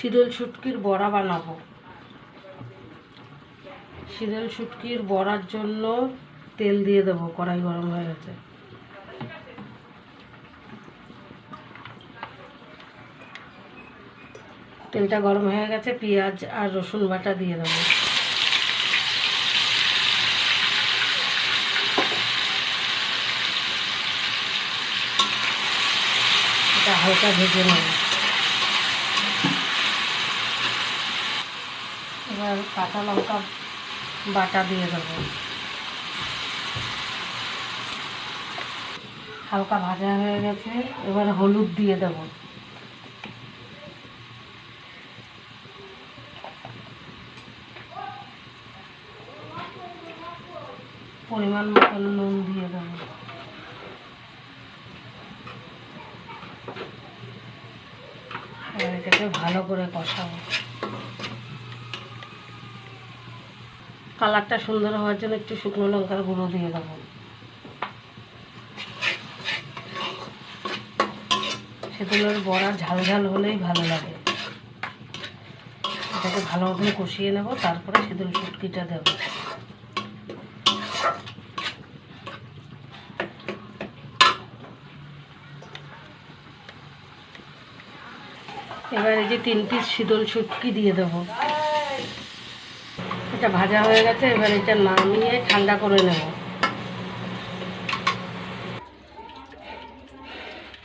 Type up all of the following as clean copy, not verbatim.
শীতল শুটকির বড়া বানাবো। শীতল শুটকির বড়ার জন্য তেল দিয়ে দেবো। কড়াই গরম হয়ে গেছে। তেলটা গরম হয়ে গেছে, পেঁয়াজ আর রসুন বাটা দিয়ে দেবো। এটা হালকা ভেজে নেব। এবার কাঁচা লঙ্কা বাটা দিয়ে দেবো। হালকা ভাজা হয়ে গেছে, এবার হলুদ দিয়ে দেবো। পরিমাণ মতন নুন দিয়ে দেবো। এবার এটাকে ভালো করে কষাবো। কালারটা সুন্দর হওয়ার জন্য একটু শুকনো লঙ্কার গুঁড়ো দিয়ে দেবো। সেগুলোর বড়া ঝাল ঝাল হলেই ভালো লাগে। এটাকে ভালো মতন কষিয়ে নেব, তারপরে শীতল শুটকিটা দেব। এবার এই যে 3 পিস শীতল শুটকি দিয়ে দেবো। এটা ভাজা হয়ে গেছে, এবার এটা নামিয়ে ঠান্ডা করে নেব।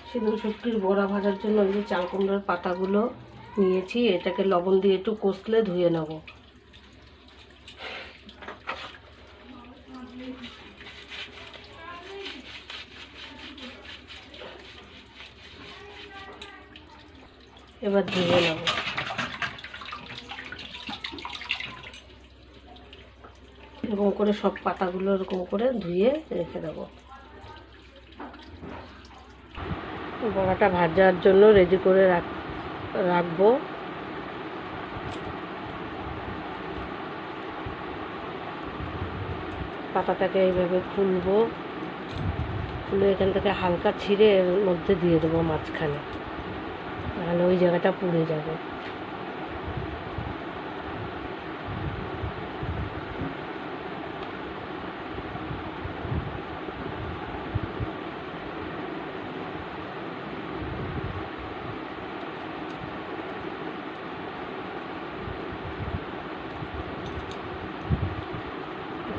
শীতল শুটকির বড়া ভাজার জন্য এই যে চাল কুমড়োর পাতাগুলো নিয়েছি, এটাকে লবণ দিয়ে একটু কষলে ধুয়ে নেব। এবার ধুয়ে নেব। এরকম করে সব পাতাগুলো এরকম করে ধুয়ে রেখে দেবো। বড়াটা ভাজার জন্য রেডি করে রাখবো। পাতাটাকে এইভাবে খুলবো, খুলে এখান থেকে হালকা ছিঁড়ে এর মধ্যে দিয়ে দেবো মাঝখানে, নাহলে ওই জায়গাটা পুড়ে যাবে।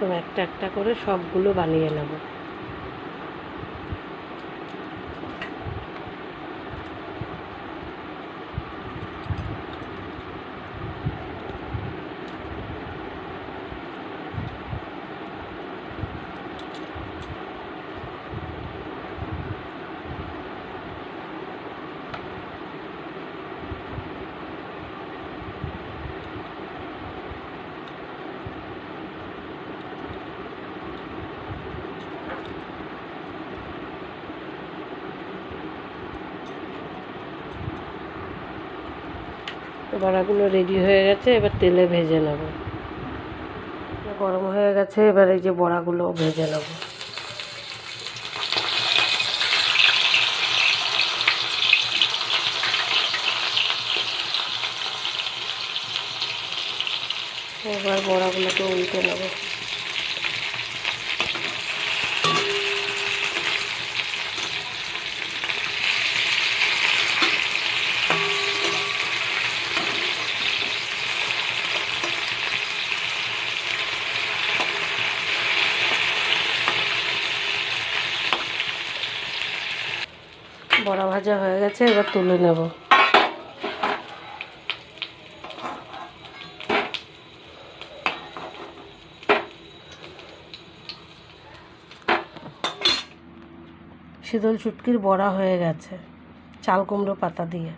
এরকম একটা একটা করে সবগুলো বানিয়ে নেব। বড়াগুলো রেডি হয়ে গেছে, এবার তেলে ভেজে নেব। গরম হয়ে গেছে, এবার এই যে বড়াগুলো ভেজে নেব। এবার বড়াগুলোকে উল্টে নেব। বড়া ভাজা হয়ে গেছে, এবার তুলে নেব। শীতল শুটকির বড়া হয়ে গেছে চাল কুমড়ো পাতা দিয়ে।